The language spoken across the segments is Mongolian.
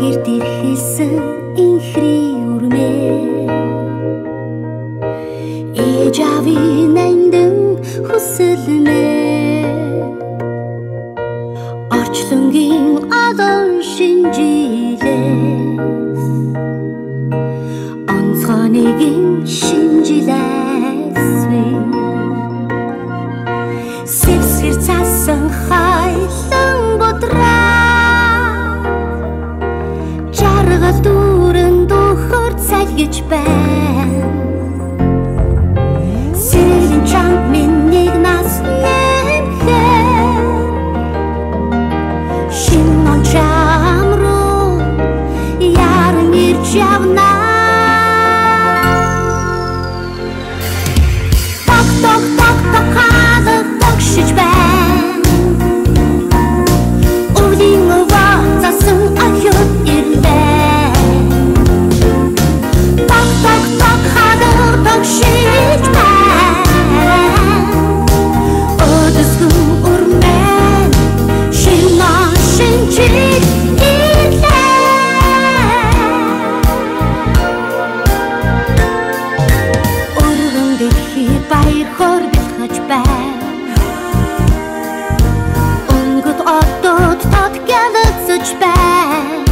гэрт ирсэн инхри үрмээ ээж авийн нандин хүсэлмээ орчлонгийн олон шинжилээс онцгойгийн шинжилээсвэ сэрсгэр цасан хайлан бодраа жаргал дүүрэн дөхөр цалгиж байна сэрлийн чанг минийг нас нэмхэн шинон чам руу яран ирж явна ток хаалт тогшиж байна өвлийн өвөө засан ахиуд ирлээ ток хаалт тогшиж байна өдөсгөн үрмэн шинон шинжил баяр хор бэлхэж байна өнгөт одод тод гэлцэж байна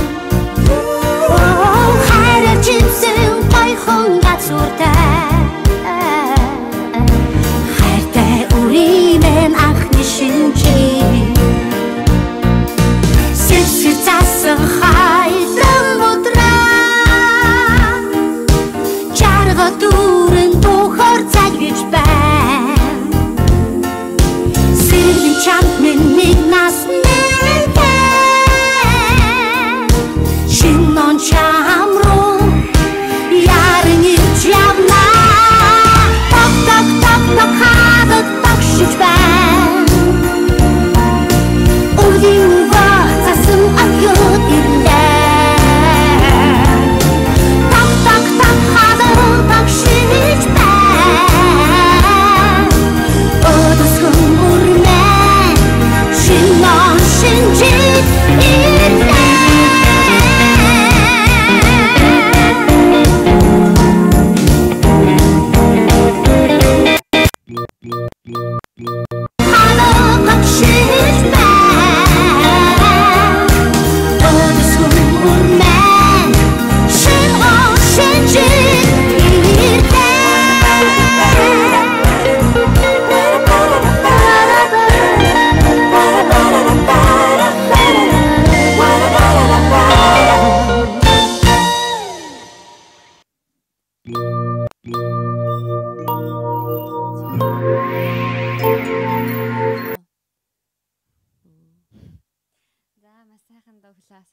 хайраар чимсэн баяхан газуртай хайртай үрийн анхны шинжээ сэрсгэр цасан хайлан бодраа жаргал дүүрэн дөхөр цалгиж байна сэрлийн чамд минийг нас нэмхэн шинон чам руу яран ирж явна ток хаалт тогшиж байна өвлийн өвөө засан ахиуд ирлээ ток хаалт тогшиж байна өдөсгөн үрмэн шинон шинжил ирлээ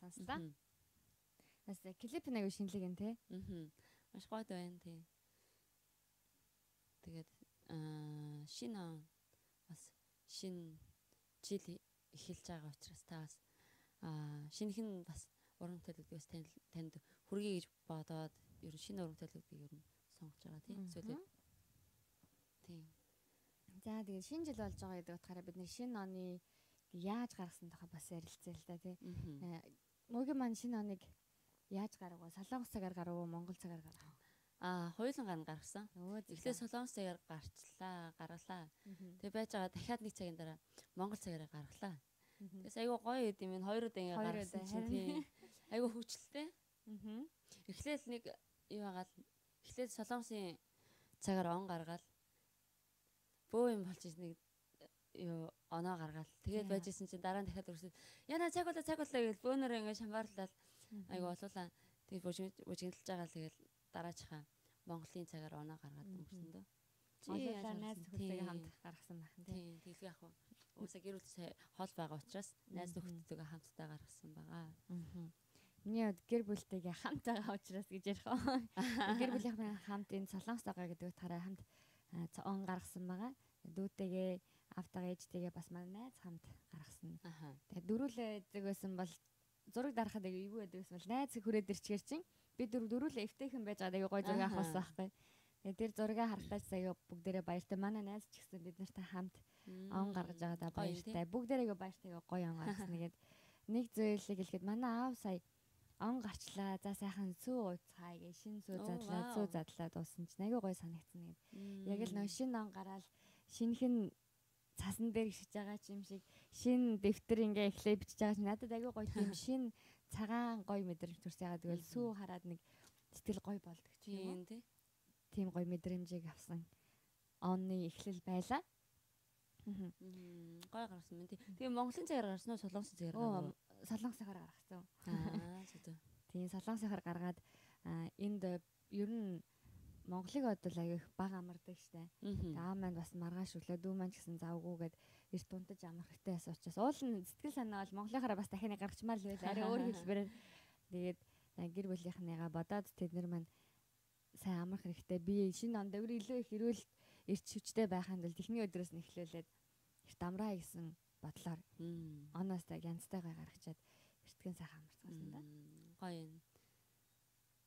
сонслоо. Бас клип нэг шинэлэг юм те. Маш гоё байна тий. Тэгээд шинэ бас шинэ жил эхэлж байгаа учраас та бас шинэхэн бас уран бүтээлүүдээс танд хүргэе гэж бодоод ер нь шинэ уран бүтээлүүдийг ер нь сонгож байгаа тий. Эсвэл тий. За тэгээд шинэ жил болж байгаа гэдэг утгаараа бид нэг шинэ оны яаж гаргасан тухай бас ярилцъя л да тий. Мөгийн маань шинэ оныг яаж гаргав? Солонгос цагаар гарав уу? Монгол цагаар гарав уу? Хоёулангаар нь гаргасан. Эхлээд солонгос цагаар гаргалаа. Тэгээ байж байгаа дахиад нэг цагийн дараа монгол цагаараа гаргалаа. Тэгээс айгүй гоё юм энэ хоёр удаа ингээ гаргасан чинь тийм айгүй хөвчлөлтэй. Эхлээд нэг юу хагаад эхлээд солонгосын цагаар он гаргаад бөө юм болж нэг юу оноо гаргаад тэгээд байжсэн чинь дараа нь дахиад өрсөд яна цаг болоо гэж бөөнөр ингээ шамбаарлал айгүй болуулаа. Тэгээд бүжиглэж байгаа л тэгэл дараачихаа Монголын цагаар оноо гаргаад өнгөрсөн дөө. Чи найз нөхдөдөө хамт гаргасан байх нь тийм тэглэх яг уусаа гэр бүл хол байгаа учраас найз нөхдөдөө хамтдаа гаргасан байгаа. Миний гэр бүлтэйгээ хамт байгаа учраас гэж ярих уу. Гэр бүлийнхээ хамт энэ солонгос байгаа гэдэг утгаараа хамт он гаргасан байгаа. Дүүтэйгээ автагаа ээжтэйгээ бас манай найз хамт гаргасан. Тэгээд дөрүүлээ эдэг байсан бол зураг дарахад эйгүү байдаг байсан бол найз хүрээд ирчихэр чинь би дөрүүлээ эвтэйхэн байж байгаа аягүй гоё зураг авахсан байхгүй. Тэгээд тэр зургийг харахтаа аягүй бүгдээрээ баяртай. Манай найз ч гэсэн бид нартай хамт он гаргаж байгаадаа баяртай. Бүгдээрээ баяртай гоё он гаргасан. Тэгээд нэг зүйлийг хэлэхэд манай аав сая он гарчлаа. За сайхан сүү ууцгаая гэж шинэ сүү задлаа. Сүү задлаа дуусан чинь айгүй гоё санагдсан нэг. Яг л нөө шинэ он гараад шинхэн цасан дээр гიშиж байгаа юм шиг шинэ дэвтэр ингээ эхлээ бичиж байгаа чинь надад айгүй гоё тийм шинэ цагаан гоё мэдрэмж төрсөн. Ягаад гэвэл сүү хараад нэг сэтгэл гоё болдог ч юм уу. Тийм гоё мэдрэмжийг авсан оны эхлэл байлаа. Гоё гаргасан мэт. Тэгээ Монголын цагаар гарсан уу, Солонгосын цагаар гарсан уу? Солонгос цагаар гаргасан. Зү. Тийм Солонгос цагаар гаргаад энд ер нь Монголыг бодвол аяг бага амардаг штэ. Аа маань бас маргааш өглөө дүү маань ч гэсэн завгүйгээд эрт унтаж амрах хэрэгтэй байсан учраас уул сэтгэл санаа бол Монголынхаараа бас дахин гаргачмаар л байл. Арай өөр хэлбэрээр тэгээд гэр бүлийнхнийгаа бодоод тэд нар маань сайн амрах хэрэгтэй. Би шинэ онд өөр илүү их эрүүл эрч хүчтэй байханд л техникийн өдрөөс нь эхлүүлээд эрт амраа гэсэн бодлоор оноос та янзтай гай гаргачаад эртхэн сайхан амарцгаасан да. Гоё юм.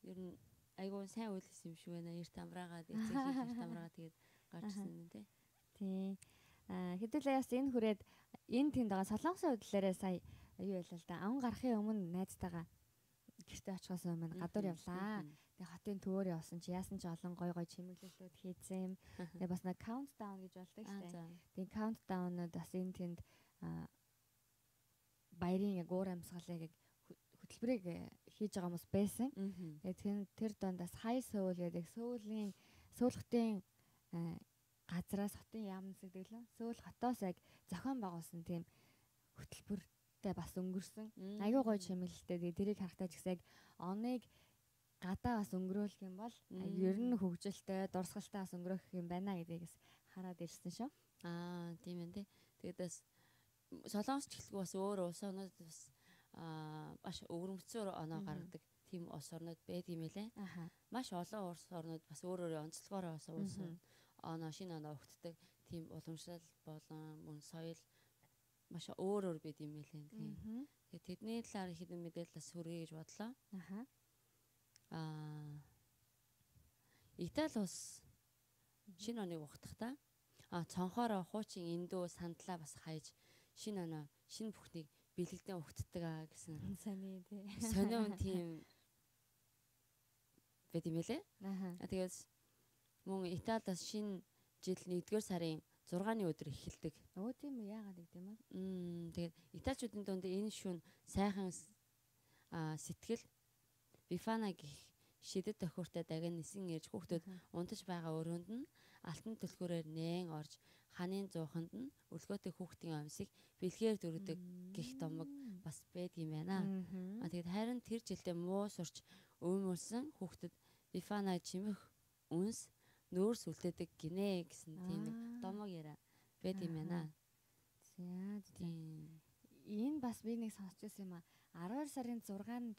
Ер нь айгуу сайн үйлс юм шиг байна. Эрт амраагаад эцэг эрт амраагаад тэгээд гарчсан юм тий. Тий. Хэдүүлээ бас энэ хүрээд энэ тэнд байгаа Солонгосын хөдлөлөөрөө сая юу байлаа л да. Аван гарахын өмнө найзтайгаа гэртээ очихоос өмнө гадуур явлаа. Тэгээ хотын төвөөр явсан чи яасан ч олон гой гой чимэглэлүүд хийцэн. Тэгээ бас нэг countdown гэж болдог штэ. Тэгээ countdown-ууд бас энэ тэнд баярын яг уур амьсгалыг хөтөлбөрийг хийж байгаа хүмүүс байсан. Тэгээ тэр дондаас High Seoul гэдэг Сөүлхтийн газраас хотын яамнас гэдэг лөө. Сөүл хотоос яг зохион байгуулсан тийм хөтөлбөртэй бас өнгөрсөн. Аюу гой чимэглэлтэй. Тэгээ тэрийг харахтаа ч гэсэн яг оныг гадаа бас өнгөрөөлөх юм бол ер нь хөгжилтэй, дурсгалтай бас өнгөрөх юм байна гэдэгээс хараад ирсэн шүү. Тийм ээ тий. Тэгээд бас Солонгос ч ихлгүй бас өөр улс орнууд бас маш өвөрмөцөөр оноо гаргадаг тийм улс орнууд байд юм лээ. Маш олон улс орнууд бас өөр өөр онцлогоороо бас улс оноо шинэ оноо өгтдөг тийм уламжлал болон мөн соёл маш өөр байд юм лээ. Тэгээд тэдний талаар хэдэн мэдээлэл бас хүргэе гэж бодлоо. Итали улс шинэ оныг ухтахдаа цонхоороо хуучин эндүү сандлаа бас хайж шинэ оноо шинэ бүхнийг бэлэгдэн ухтдаг гэсэн сони тий. Сонион тийм байт юм лээ. Тэгээд мөн Италиас шинэ жил 1-р сарын 6-ны өдөр эхэлдэг. Өө тийм үү яагаад гэдэм бэ? Тэгээд Италичуудын дунд энэ шүн сайхан сэтгэл Бифана гэх шидэт тохиуртай даган нисэн ирж хүүхдүүд унтаж байгаа өрөөнд нь алтан түлхүүрээр нээн орж ханын зууханд нь өлгөөтэй хүүхдийн амьсыг бэлгээр дөрөдөг гэх домог бас байд юм байна. Тэгээд харин тэр жилдээ муу сурч өвмөлсөн хүүхдэд Бифана чимэх үнс нөөс үлдээдэг гинэ гэсэн тийм нэг домог яриа байд юм байна. За энэ бас би нэг сонсч байсан юм 12 сарын 6-нд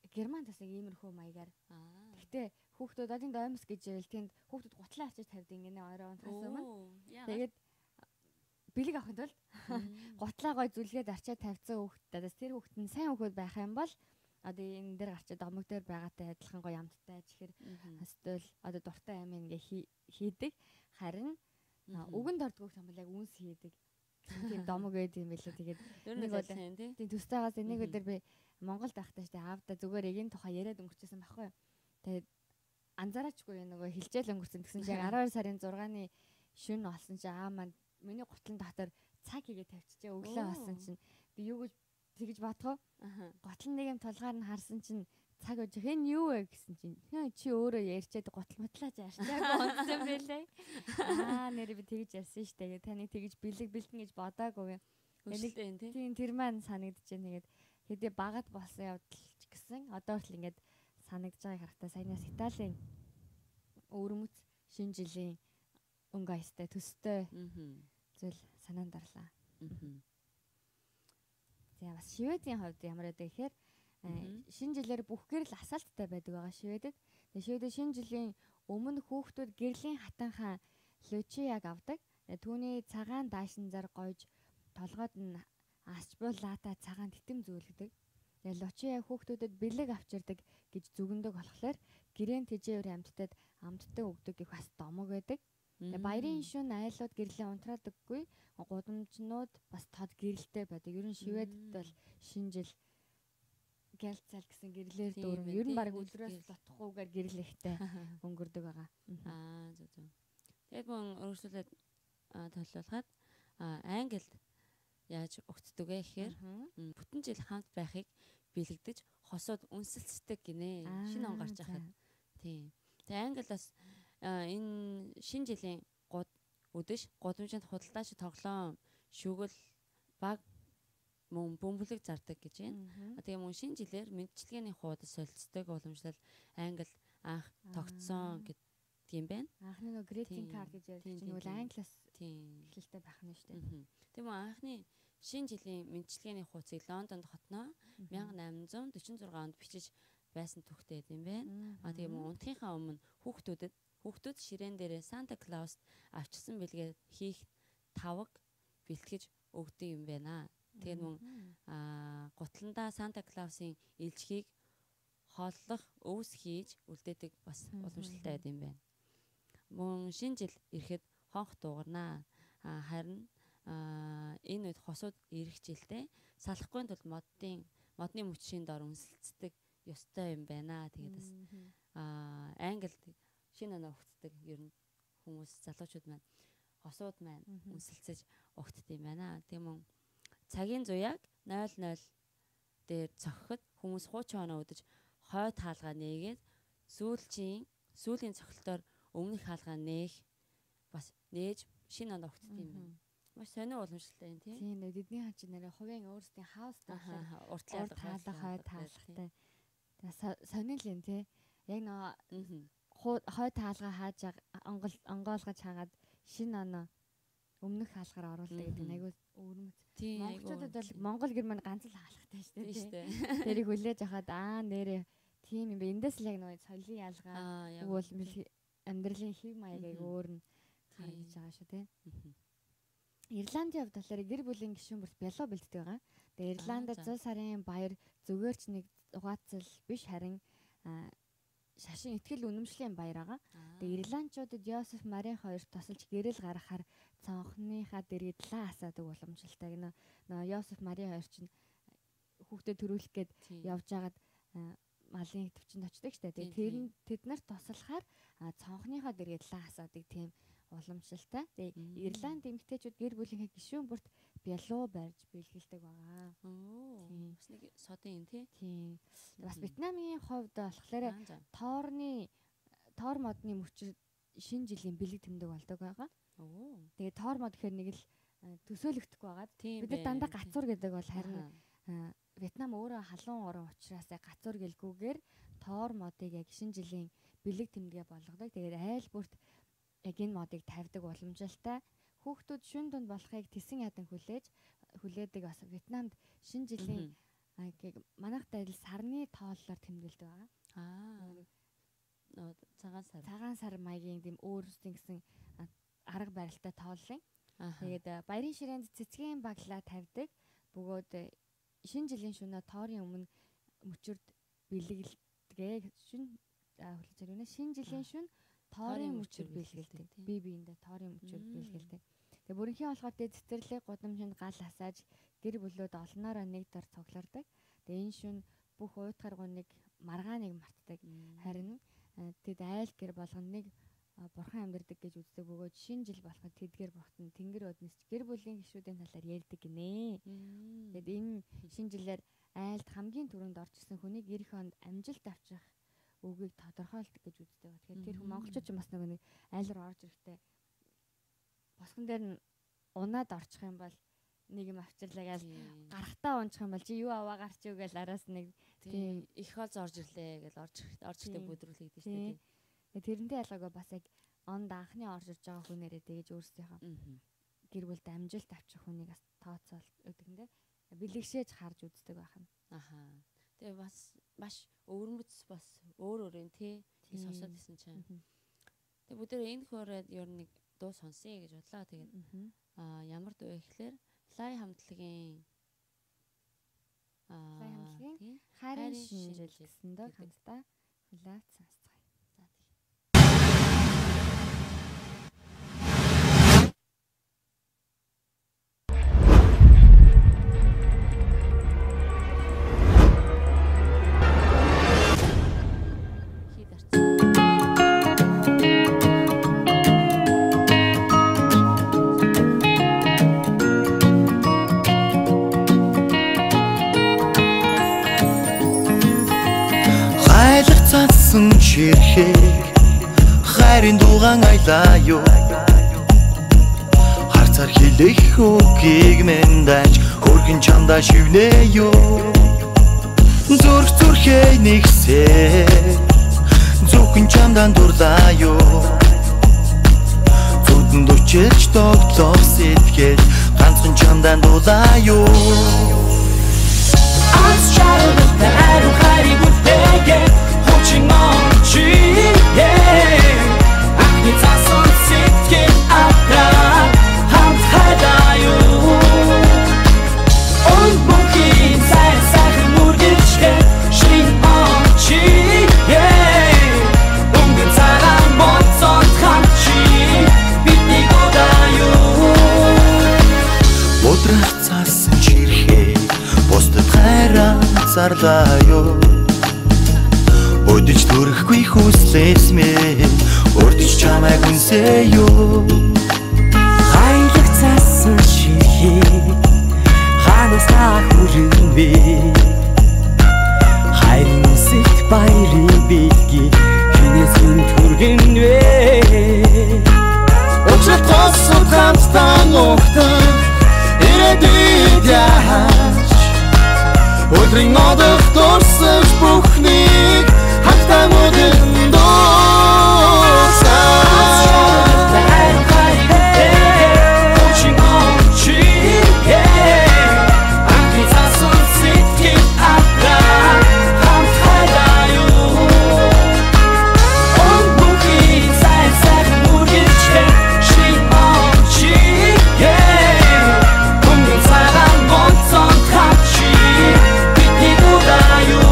Германд бас нэг иймэрхүү маягаар. Гэхдээ хүүхдүүд одын доомс гэж ивэл тэнд хүүхдүүд гутлаа авчиж тавьдаг гинэ орой унтахаас өмнө. Тэгээд бэлэг авахын тулд гутлаа гой зүлгээд арчаад тавьсан хүүхдээс тэр хүүхд нь сайн хүүхэд байх юм бол одоо энэ дээр гарчаад домог дээр байгаатай адилхан гоё амттай чихэр хостол одоо дуртай юм ингээ хийдэг. Харин үгэнд ордог юм бол яг үнс хийдэг. Тийм домог байд юм билээ. Тэгээд нэг бол тийм төстойгоос нэг өдөр би Монголд байхдаа штэ аавда зүгээр эгийн тухай яриад өнгөрчөөсөн байхгүй юу. Тэгээд анзаараачгүй нөгөө хилжээл өнгөрсөн гэсэн чинь 12 сарын 6-ны шүн олсон чинь аа маань миний гутлан дотор цаг хийгээд тавьчихжээ өглөө болсон чинь би юу гэж тэгж бодгоо. Гутлан нэг юм тулгаар нь харсан чинь цаг өгөх хэн юу вэ гэсэн чинь чи өөрөө ярьчаад гутал матлаач ярьчаагүй онцсон байлээ. Нэр би тэгж ярьсан штэ. Таныг тэгж бэлэгдэн гэж бодаагүй. Тийм тэр маань санагдаж байна. Тэгээд хэдий багад болсон явдал ч гэсэн одоо хүртэл ингээд санагдаж байгааг харахтаа саянаас Италийн өвөрмөц шинэ жилийн өнгө аястай төстэй зүйл санаанд дарлаа. За бас Шведийн хувьд ямар байдаг гэхээр шинэ жилээр бүх гэрэл асаалттай байдаг байгаа Шведэд. Тэгээ Шведэд шинэ жилийн өмнө хүүхдүүд гэрлийн хатанхаа лучияг авдаг. Түүний цагаан даашинзар гойж толгойд нь асч буй лаата цагаан титэм зөөлгдөг. Тэгээ лучия хүүхдүүдэд бэлэг авчирдаг гэж зүгэндэг болохоор гэрэн тэжээвэр амьтдад амттай өгдөг гэх бас домог байдаг. Тэгээ баярын шөнө айлууд гэрлээ унтраадаггүй. Гудамжнууд бас тод гэрэлтэй байдаг. Ер нь Шведэд бол шинэ жил гялцал гэсэн гэрлэр Тийм дүүрэн. ээ, Ер нь баг тийм, өдрөөс гэрэл. дотохгүйгээр гэрлэхтэй өнгөрдөг байгаа. Зөв. Тэгээд мөн өөрчлөлөд төлөвлөхөд Англид яаж өгцдөг вэ гэхээр бүтэн жил хамт байхыг бэлэгдэж хосууд үнсэлцдэг гинэ. Шинэ он гарч байхад. Тийм. Тэгээ Англид бас энэ шинэ жилийн өдөш гудамжинд худалдаач тоглоом шүгэл баг мөн бөмбөлөг зардаг гэж байна. Тэгээ мөн шинэ жилээр мэдчилгээний хуудас солилцдог уламжлал Англид анх тогтсон гэдэг юм байна. Анхны нөгөө greeting card гэж ярьж чинь бол англиас эхлэлтэй байх нь шүү дээ. Тэгээ мөн анхны шинэ жилийн мэдчилгээний хуудсыг Лондонд хотноо 1846 онд бичиж байсан түүхтэй юм байна. Тэгээ мөн унтахынхаа өмнө хүүхдүүд ширээн дээрээ Санта Клауст авчирсан бэлгээ хийх тавг бэлтгэж өгдөг юм байна. Тэгээд мөн гутландаа Санта Клаусын илжгийг хооллох өвс хийж үлдээдэг бас уламжлалтай юм байна. Мөн шинэ жил ирэхэд хонх дуугарнаа. Харин энэ үед хосууд ирэх жилдээ салахгүй тул модны мөчийн дор үнсэлцдэг ёстой юм байна. Тэгээд бас Англид шинэ оноо өгцдөг ер нь хүмүүс залуучууд маань хосууд маань үнсэлцэж өгддөг юм байна. Тийм мөн цагийн зуяаг 00 дээр цохиход хүмүүс хуучин оноо өдөж хойд хаалгаа нээгээд сүүлийн цохилтоор өмнөх хаалгаа бас нээж шинэ оноо өгддөг юм байна. Маш сонио уламжлалтай юм тийм. Тийм эдний хаан чинь нэрээ хувийн өөрсдийн хаус таалах хойд таалахтай. Сонил юм тий. Яг нөө хойд таалгаа хааж онгоолгож хагаад шинэ оноо өмнөх хаалгаар оруулдаг гэдэг нь айгүй өвөрмөц. Монголчуудад бол Монгол гэр маань ганц л хаалгатай шүү дээ. Тэрийг хүлээж авахад нэрээ тийм юм бэ. Эндээс л яг нөө соёлын ялгаа өгвөл амьдралын хэв маяг айгүй өөр нь харагдаж байгаа шүү тий. Ирландийн хувьд болохоор гэр бүлийн гишүүн бүрт бялуу бэлддэг байгаа. Тэгээ Ирландд 100 сарын баяр зүгээр ч нэг угаацал биш харин шашин итгэл үнэмшлийн баяр байгаа. Тэгээ ирландчуудад Йосеф Марийн хоёрт тосолж гэрэл гаргахаар цонхныхаа дэргэд лаа асаадаг уламжлалтай. Нөө Йосеф Марийн хоёр чинь хүүхдэд төрүүлэх гээд явж байгаад малын төвчөнд очдог штэ. Тэгээ тэд нарт тослохоор цонхныхаа дэргэд лаа асаадаг тийм уламжлалтай. Тэгээ Ирланд эмэгтэйчүүд гэр бүлийнхээ гишүүн бүрт бялуу барьж бэлгэлдэг байгаа. Бас нэг содын юм тий. Тийм. Бас Вьетнамын хувьд болохоор тоор модны мөчөд шинэ жилийн бэлэг тэмдэг болдог байгаа. Тэгээ тоор мод гэхээр нэг л төсөөлөгдөхгүй байгаад бид нар дандаа гацуур гэдэг бол харин Вьетнам өөрөө халуун уран учраас гацуур гэлгүйгээр тоор модыг яг шинэ жилийн бэлэг тэмдэгэ болгодог. Тэгээд айл бүрт яг энэ модыг тавьдаг уламжлалтай. Хүүхдүүд шүн дунд болохыг тесэн ядан хүлээдэг бас Вьетнамд шинэ жилийн манайхтай адил сарны тооллоор тэмдэглэдэг байгаа. Цагаан сар маягийн тийм өөрсдийн гэсэн арга барилтай тооллын. Тэгээд баярын ширээнд цэцгийн баглаа тавьдаг. Бөгөөд шинэ жилийн шөнө тоорын өмнө мөчөрд бэлгэлдэг. Шинэ жилийн шөнө тоорын мөчөр бэлгэлдэг. Би биендээ тоорын мөчөр бэлгэлдэг. Тэгээ бүрэнхийн болохоор дээд цэцэрлэг гудамжинд гал асааж гэр бүлүүд олноороо нэг дор цуглардаг. Тэгээ энэ шөнө бүх уйтгаргууныг маргааныг мартдаг. Харин тэд айл гэр болгоно нэг бурхан амьдардаг гэж үздэг бөгөөд шинэ жил болоход тэдгээр бурхтан тэнгэр өднөс гэр бүлийн гишүүдийн талаар ярьдаг гинэ. Тэгэд энэ шинэ жилээр айлд хамгийн түрүүнд орж ирсэн хүнийг эх хонд амжилт авчих үгийг тодорхойлдог гэж үздэг. Тэгэхээр тэр хүн монголчууд ч бас нэг айл руу орж ирэхдээ босгон дээр нь унаад орчих юм бол нэг юм авчирлаа гэж гарахтаа унчих юм бол чи юу аваа гарч юу гэж араас нэг тийм их хоол орж ирлээ гэж орж ирдэг бүдрүүлэгдэж шүү дээ. Тэрнтэй ялгаагүй бас яг онд анхны орж ирж байгаа хүнээрээ тэгэж өөрсдийнхөө гэр бүлд амжилт авчих хүнийг бас тооцоол өгдөг. Бэлэгшээж харж үздэг байхна. Тэгээ бас маш өвөрмөц бас өөр юм тий. Тэг сонсоод исэн чинь. Тэг бүгдээ энэ хөөрөд ер нь нэг дуу сонсъё гэж бодлоо. Тэгээд ямар дуу вэ гэхээр Fly хамтлагийн хайрын шинжил гэсэн дөө хамтдаа хүлээвч сонсцгоё. цаасан ширхэг хайрын дугаан аялаа юу харцаар хэлэх үгийг минь дайж хөргөн чамдаа шивнэ юу зүрх зүрхээ нэгсээ зөвхөн чамдан дурлаа юу зүдэн дучилж тоглох сэтгэл ганцхан чамдан дулаа юу Аз чардаг тариу хайрыг үтэгэ Holding on to yeah Ахны цаасан сэтгэл апраа хамт хайдаа юу Он бүхий сайхан үргэлжлэх Shine on to yeah Өнгөн цагаан боцон хамчи бидний удаа юу Бодрах цаасан чирхээ Бусдад хайраа зарлаа юу Өдөж төрөхгүй хүслээс минь Өрдөж чамайг үнсээ юу Хайлах цаасан ширхээ Ханаас та хүрэн би Хайрын үсэлт баярын бэлгийг Хинээс минь түргэн вэ Өчрөд госод хамтдаа нухтан Ирээдүйд яаш Өдрийн одох дурсаж бүхнийг Хаттай мөдөн дуусаа Holding on to yeah Ахны цаасан сэтгэл апраа хамт хайдаа юу Он бүхий сайхан үргэлжлэх Shine on to yeah Өнгөн цагаан боцон хамчи бидний удаа юу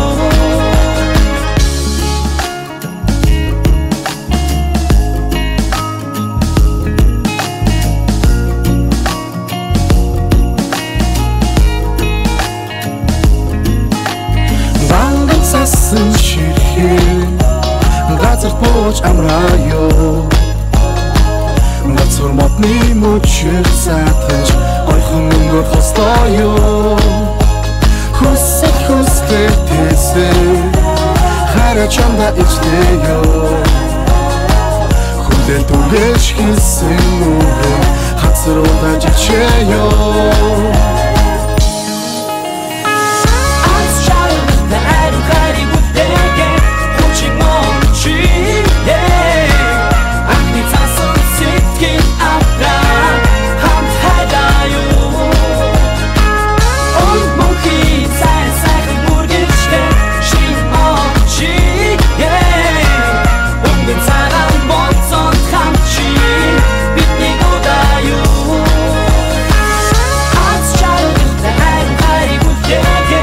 Ванган цаасан ширхээ газар бууж амраа юу Нацур модны мөчөөр сатаж ойхон өнгөр хостой юу Хүсэл хүслээ тэсээ хараа чамда ичтэй юу Хүлээл түгэж хийсэн үгүй хацар удаж ичээ юу Holding on to yeah Ахны цаасан сэтгэл апраа хамт хайдаа юу Он бүхий сайхан үргэлжлэх Shine on to yeah Өнгөн цагаан боцон хамчи бидний удаа юу Аз чардаг хайрыг үтэгэ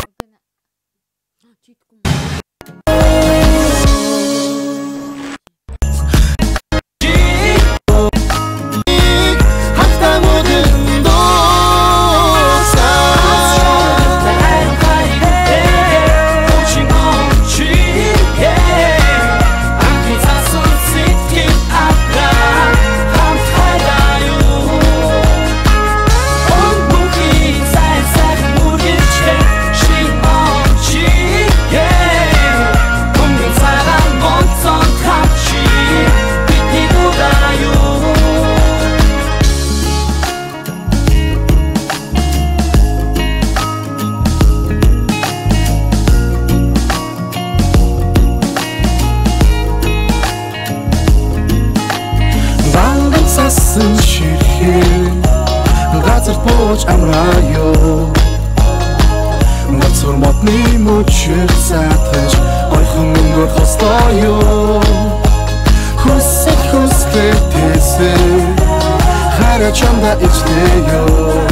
газар бууж амраа юу Нацур модны мөчөөр сатаж ойхон өнгөр хостой юу Хүсэл хүслээ тэсээ хараа чамда ичтэй юу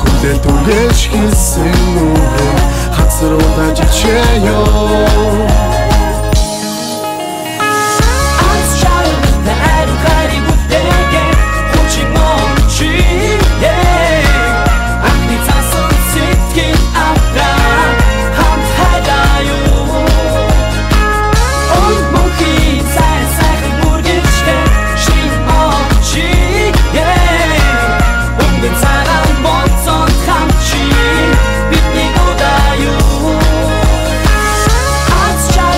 Хүлээл түгэж хийсэн үгүй хацар удаж ичээ юу Holding on to yeah Ахны цаасан сэтгэл апраа хамт хайдаа юу Он бүхий сайхан үргэлжлэх Shine on to yeah Өнгөн цагаан боцон хамчи бидний удаа юу Аз чардаг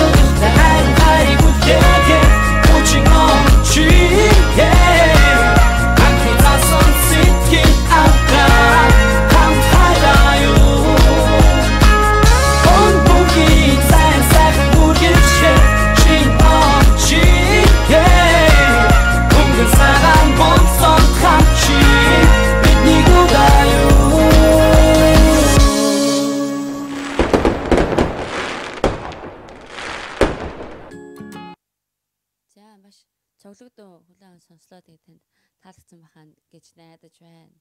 гэж найдаж байна.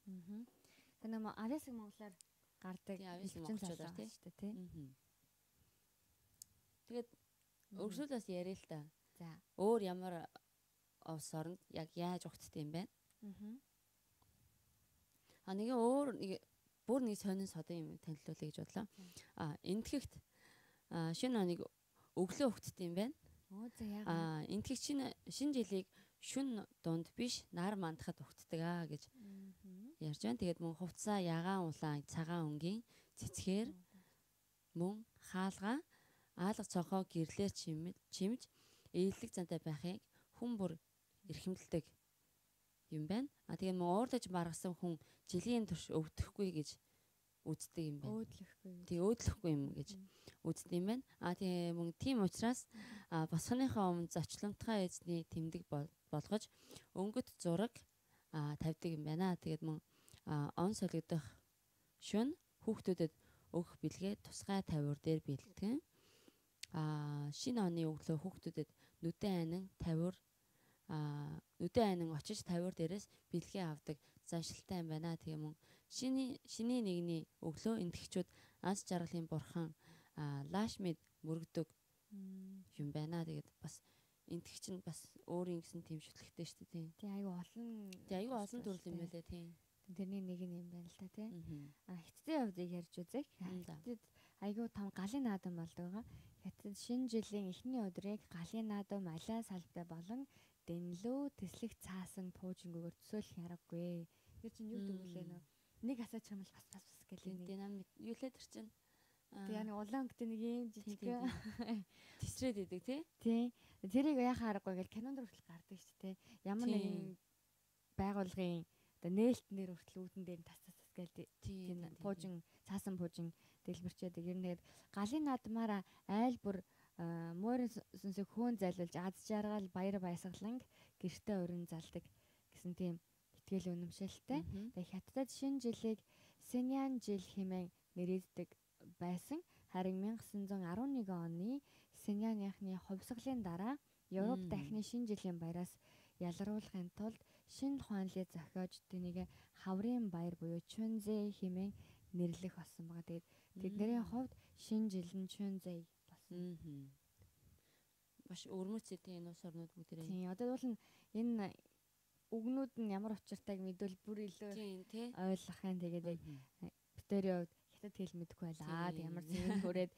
Тэр нэг авьяасыг монголоор гардаг авьяасыг монголчуудаар тий. шүү дээ тий. Тэгээд өргөжлөөс яриа л та. За. Өөр ямар улс оронд яг яаж угтдаг юм бэ? Нэг өөр бүр нэг сонин содын юм танилцуулъя гэж бодлоо. Энтгэгт шинэ оныг өглөө угтдаг юм байна. За яагаад? Энтгэгт шинэ жилийг шүн дунд биш нар мандахад угтдаг гэж ярьж байна. Тэгээд мөн хувцас, ягаан улаан, цагаан өнгийн цэцгээр мөн хаалгаа аалга цонхоо гэрлээр чимж ээлэг зантай байхыг хүн бүр эрхэмлдэг юм байна. Тэгээд мөн уурдаж маргасан хүн жилийн турш өвдөхгүй гэж үздэг юм байна. Өөдлөхгүй юм гэж үздэг юм байна. Тэгээ мөн тийм учраас босхоныхоо өмнө зочломтгой эзний тэмдэг болгож өнгөт зураг тавьдаг юм байна. Тэгээд мөн он солигдох шөнө хүүхдүүдэд өгөх бэлгээ тусгай тавиур дээр бэлтгэн шинэ оны өглөө хүүхдүүдэд нүдэн анин очиж тавиур дээрээс бэлгээ авдаг заншилтай юм байна. Тэгээ мөн шинийн нэгний өглөө энтгэгчүүд анс жаргалын бурхан лашмид мөрөгдөг юм байна. Тэгээд бас энтгэгч нь бас өөрийн гэсэн тийм шүтлэгтэй шүү дээ. Тий аюу олон төрөл юм байлээ тий. Тэрний нэг нь юм байна л та тий. Хятадын хувьдыг ярьж үзье. Хятадд аюу том галын наадам болдог байгаа. Хятад шинэ жилийн эхний өдрийг галын наадам алиа салбтай болон дэнлүү тэслэх цаасан пуужингөөр төсөөлөх аргагүй. Тэр чинь юу гэдэг вэ нөө? Нэг асаач юм л бас гэлээ нэг. Динамик юу лээ тэр чинь. Тэгээ нэг улаан гэдэг нэг юм жижиг тесрээд идэг тий. Тий. Тэрийг яхаа аргагүй гэл кинонд хүртэл гардаг шүү дээ. Ямар нэгэн байгууллагын оо нээлтнэр хүртэл үүдэн дээр тас гээл тийм пуужин цаасан пуужин дэлбэрчээд ер нь тэгээд галын наадмаараа айл бүр муурын сүнсийг хөөн зайлуулж аз жаргал баяр баясгалан гэртээ урин залдаг гэсэн тийм итгэл үнэмшилтэй. Тэгээд хятадд шинэ жилийг Синьян жил хэмээн нэрийддэг байсан. Харин 1911 оны Синьяныхны хувьсгалын дараа Европ дахны шинэ жилийн баяраас ялгаруулахын тулд шинэ ухаанлыг зохиож тэнийг хаврын баяр буюу Чунзэ хэмээн нэрлэх болсон байгаа. Тэгээд тэдний хувьд шинэ жил нь Чунзэ болсон. Маш өрмөцтэй энэ улс орнууд бүгдээ. Тийм одоо бол энэ үгнүүд нь ямар учиртайг мэдвэл бүр илүү ойлгохын тэгээд битэрийн хувьд хятад хэл мэдэхгүй байлаа. Ямар зэн хүрээд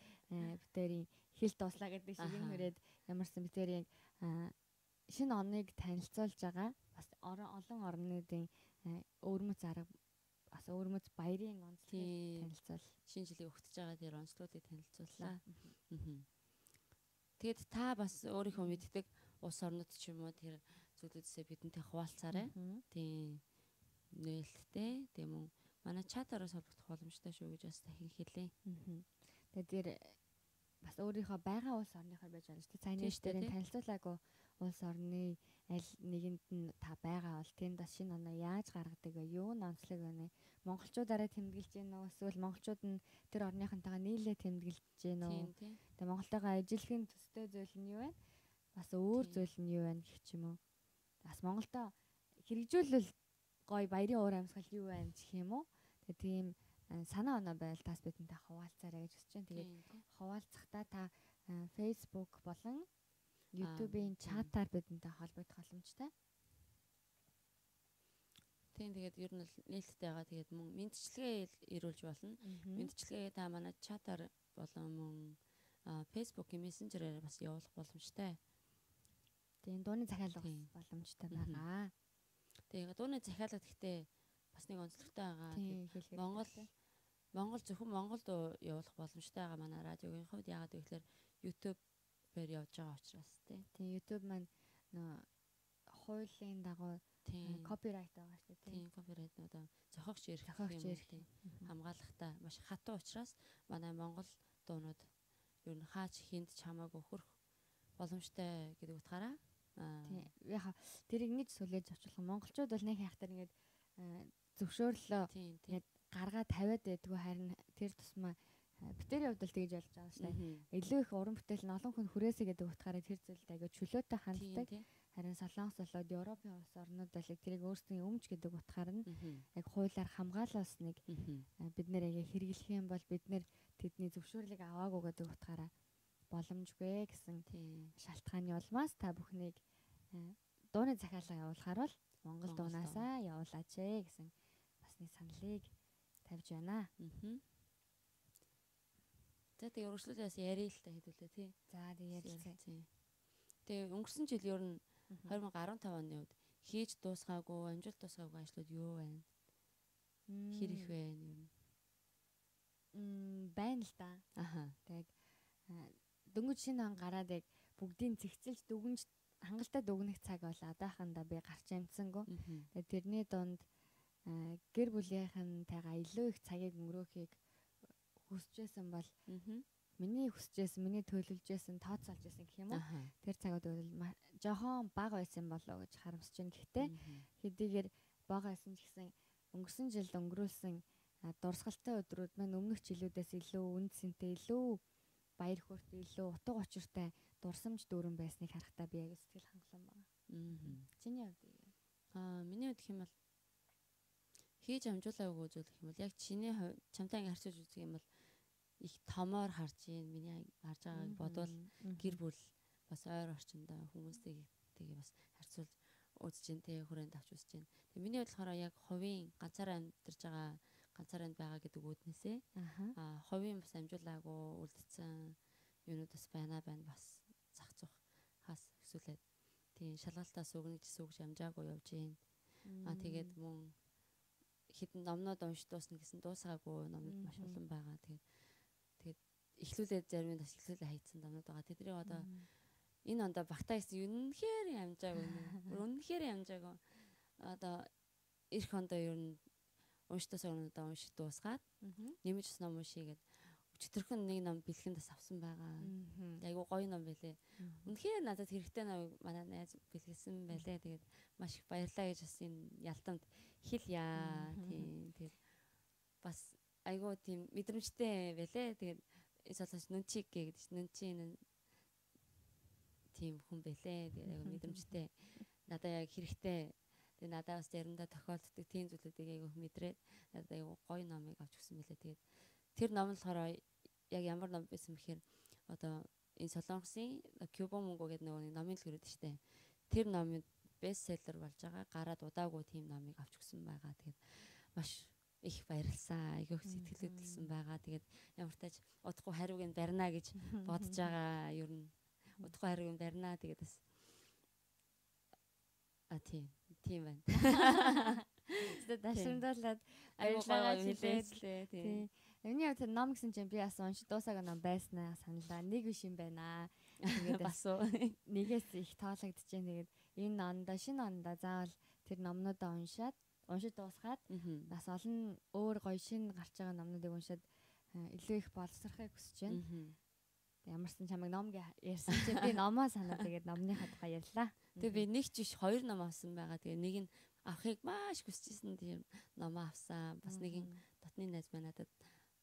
битэрийн хэл дуслаа гэдэг шиг юм хүрээд ямарсан битэрийн шинэ оныг танилцуулж байгаа. Бас олон орнуудын өвөрмөц арга бас өвөрмөц баярын онцлогыг танилцуул. Шинэ жилийг өгтөж байгаа тэр онцлогуудыг танилцууллаа. Тэгээд та бас өөрийнхөө мэддэг улс орнууд ч юм уу тэр зүйлүүдсээ бидэнтэй хуваалцаарай. Тийм нээлттэй. Тийм үү. Манай чатаараа солбогдох боломжтой шүү гэж бас дахин хэлье. Тэгээд тэр бас өөрийнхөө байгаа улс орныхоор байж байгаа шүү дээ. Сайн нэрээр танилцуулаагүй улс орны аль нэгэнд нь та байгаа бол тэнд бас шинэ оноо яаж гаргадаг вэ? Юу нонцлог байна? Монголчуудаараа тэмдэглэж гин үү? Эсвэл монголчууд нь тэр орныхонтойгоо нийлээ тэмдэглэж гин үү? Тэгээ Монголтойгоо ажиллахын төстэй зүйл нь юу вэ? Бас өөр зүйл нь юу вэ гэх юм уу? Бас Монголтой хэрэгжүүлэл гой баярын уур амьсгал юу вэ гэх юм уу? Тэгээ тийм санаа оноо байл тас бидэнтэй хуваалцаарай гэж хүсэж байна. Тэгээд хуваалцахдаа та Facebook болон YouTube-ийн чатаар бидэнтэй холбогдох боломжтой. Тийм тэгээд ер нь нээлттэй байгаа. Тэгээд мөн мэдчилгээ ирүүлж болно. Мэдчилгээ та манай чатаар болон мөн Facebook-ийн мессенжерээр бас явуулах боломжтой. Тийм дууны захиалга боломжтой байгаа. Тэгээд дууны захиалга гэхдээ бас нэг онцлогтой байгаа. Монгол зөвхөн Монголд явуулах боломжтой байгаа манай радиогийн хувьд яагаад гэвэл YouTube-ээр явж байгаа учраас тийм YouTube маань хуулийн дагуу копирайт байгаа шүү дээ. Тийм копирайт одоо зохиогч эрх тийм хамгаалахтай маш хатуу учраас манай Монгол дуунууд ер нь хаач хинд чамаагүй хөрөх боломжтой гэдэг утгаараа тийм яг тэрийг нэг сүлээж авчлах монголчууд бол нэг хайхтар ингээд зөвшөөрлөө ингээд гаргаа тавиад байдгүй харин тэр тусмаа битэрийн хувьд л тэгж болж байгаа шүү дээ. Илүү их уран бүтээл нь олон хүн хүрээсэй гэдэг утгаараа тэр зүйлд аяга чөлөөтэй ханддаг. Харин Солонгос болоод Европын улс орнууд бол тэрийг өөрсдийн өмч гэдэг утгаар нь яг хуулиар хамгаалуулсныг бид нэр яг хэрэглэх юм бол бид нэр тэдний зөвшөөрлийг аваагүй гэдэг утгаараа боломжгүй гэсэн шалтгааны улмаас та бүхнийг дууны захиалга явуулахаар бол Монгол дуунаасаа явуулаач гэсэн бас нэг саналыг тавьж байна. За тэгээ өргөжлүүлээс ярил л та хэдүүлээ тий. За тэгээ ярилцъя. Тэгээ өнгөрсөн жил ер нь 2015 оны үед хийж дуусгаагүй, амжилт дуусгаагүй ажлууд юу байна? Хэр их байна ер нь? Байна л да. Тэгээд дөнгөж шинэ он гараад яг бүгдийг цэгцэлж дүгнж хангалттай дүгнэх цаг бол одоохондоо би гарч амжсангүй. Тэгээд тэрний дунд гэр бүлийнхэнтэйгээ илүү их цагийг өнгөрөөхийг хүсэжсэн бол миний хүсэжсэн, миний төлөвлөжсэн, тооцоолж байсан гэх юм уу. Тэр цагууд бол жоохон бага байсан болоо гэж харамсаж байна. Гэхдээ хэдийгээр бага байсан ч гэсэн өнгөрсөн жилд өнгөрүүлсэн дурсгалтай өдрүүд маань өмнөх жилүүдээс илүү үнд сэнтэй, илүү баяр хөөртэй, илүү утга учиртай дурсамж дүүрэн байсныг харахтаа би яг сэтгэл хангалуун байна. Чиний хувьд миний хувьд гэх юм бол хийж амжуулаагүй зүйл гэх юм бол яг чиний чамтай ингэ харьцуулж үзэх юм бол их томоор харж ийн миний харж байгааг бодвол гэр бүл бас ойр орчиндөө хүмүүстэйгээ бас харьцуулж үзэж ин тэг хүрээнд авч үзэж ин. Тэг миний бодлохоор яг хувийн ганцаараа амьдарч байгаа гэдэг үүднээсээ хувийн бас амжуулаагүй үлдсэн юунууд бас байна бас зах зух хас хэсүүлээд тийм шалгалтаа сүгнэж амжаагүй явж ийн. Тэгээд мөн хэдэн номнууд уншиж дуусна гэсэн дуусгаагүй номнууд маш олон байгаа. Тэгээд эхлүүлээд зарим нь бас эхлүүлээ хайцсан номнууд байгаа. Тэдний одоо энэ ондоо багтаа гэсэн үнэхээр амжаагүй нэ. Үнэхээр амжаагүй. Одоо эх ондоо ер нь уншдаа согнодоо уншиж дуусгаад нэмж ус ном уншигээд өчтөрхөн нэг ном бэлгэнд бас авсан байгаа. Айгу гоё ном байлээ. Үнэхээр надад хэрэгтэй ном манай найз бэлгэлсэн байлээ. Тэгээд маш их баярлалаа гэж бас энэ ялтамд хэлье. Тийм. Тэгээд бас айгу тийм мэдрэмжтэй байлээ. Тэгээд солоос нүнчиг гэдэг чинь нүнчин тийм хүн байлээ. Тэгээд айгу мэдрэмжтэй. Надад яг хэрэгтэй. Тэгээд надад бас заримдаа тохиолддог тийм зүйлүүдийг айгу мэдрээд надад айгу гоё номыг авч өгсөн байлээ. Тэгээд тэр ном болохоор яг ямар ном байсан бэхээр одоо энэ Солонгосын Кюбо Мөнгө гэдэг нэг номын л гэрээд штэ. Тэр номын бестселлер болж байгаа. Гараад удаагүй тийм номыг авч өгсөн байгаа. Тэгээд маш их баярлсан. Айгүйх сэтгэл хөдлөсөн байгаа. Тэгээд ямар тач удахгүй хариуг нь барина гэж бодож байгаа. Ер нь удахгүй хариуг нь барина. Тэгээд бас тийм байна. Тэгээд дашрамдуулаад баярлалаа хэлээслээ. Тийм. Миний хувьд ном гэсэн чинь би бас уншиж дуусаагүй ном байснаа саналаа. Нэг биш юм байна. Тэгээд бас нэгээс их таалагдчихээн. Тэгээд энэ ондоо шинэ ондоо заавал тэр номнуудаа уншиж дуусгаад бас олон өөр гоё шин гарч байгаа номнуудыг уншаад илүү их боловсрохыг хүсэж байна. Ямарсан чамайг ном ярьсан чи би номоо санаа тэгээд номныхаа тухай ярьлаа. Тэгээ би нэг ч биш 2 ном авсан байгаа. Тэгээ нэг нь авахыг маш хүсчихсэн тийм номоо авсан. Бас нэг нь дотны найз байна надад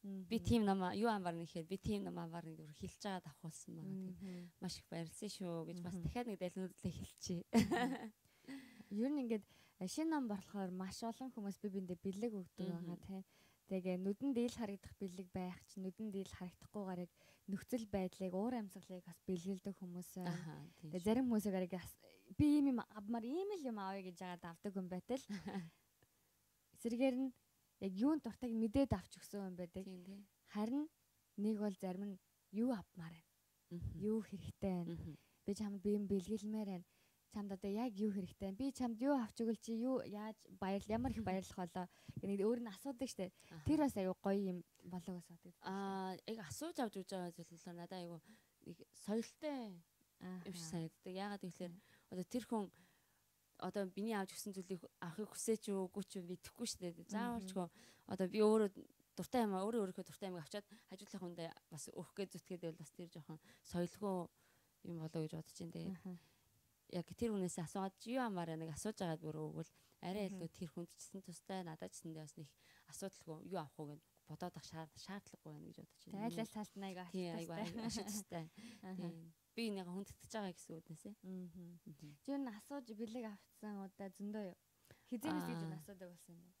би тийм ном юу амбар нэхээр би тийм ном амбар нэг хэлж байгаад авахулсан байгаа. Тэгээд маш их баярлсан шүү гэж бас дахиад нэг далнуудлаа хэлчихье. Ер нь ингээд шинэ ном болохоор маш олон хүмүүс бидэндээ бэлэг өгдөг байгаа тийм. Тэгээ нүдэн дийл харагдах бэлэг байх ч нүдэн дийл харагдахгүйгээр яг нөхцөл байдлыг уур амьсгалыг бас бэлгэлдэг хүмүүс байна. Тэгээ зарим хүмүүсээр би ийм юм авмаар ийм л юм авъя гэж яагаад авдаг хүн байтал эсрэгээр нь яг юунд дуртайг мэдээд авч өгсөн юм байдаг. Харин нэг бол зарим нь юу авмаар байна. Юу хэрэгтэй байна. Би чамд би юм бэлгэлмээр байна. Чамд одоо яг юу хэрэгтэй байна. Би чамд юу авч өгөл чи юу яаж ямар их баярлах болоо. Нэг өөр нь асуудаг штэ. Тэр бас аюу гоё юм болоо гэж боддог. Яг асууж авч өгч байгаа зүйл нь надад аюу нэг соёлтой юм шиг санагддаг. Яагаад гэвэл одоо тэр хүн одоо биний авч өгсөн зүйлийг авахыг хүсээч үгүй ч мэдэхгүй шүү дээ. Заавалчгүй одоо би өөрөө дуртай юм өөрийнхөө дуртай юмыг авчаад хажуудлах хүндээ бас өөх гэж зүтгээд байвал бас тэр жоохон соёлгүй юм болоо гэж бодож байна. Тэгээд яг тэр хүнээс асуугаад юу амаараа нэг асууж байгаад бүр өгвөл арай илүү тэр хүнд ч гэсэн тустай надад ч гэсэндээ бас нэг асуудалгүй юу авах уу гэж бодоод ах шаардлагагүй байна гэж бодож байна. Айлал талтнаа айгаа ашигтай. Тийм. Би нэг хүндэтгэж байгаа гэсэн үгнээсээ. Чи юу асууж бэлэг авцсан удаа зөндөө юу? Хизэнээс гэж асуудаг болсон юм байна.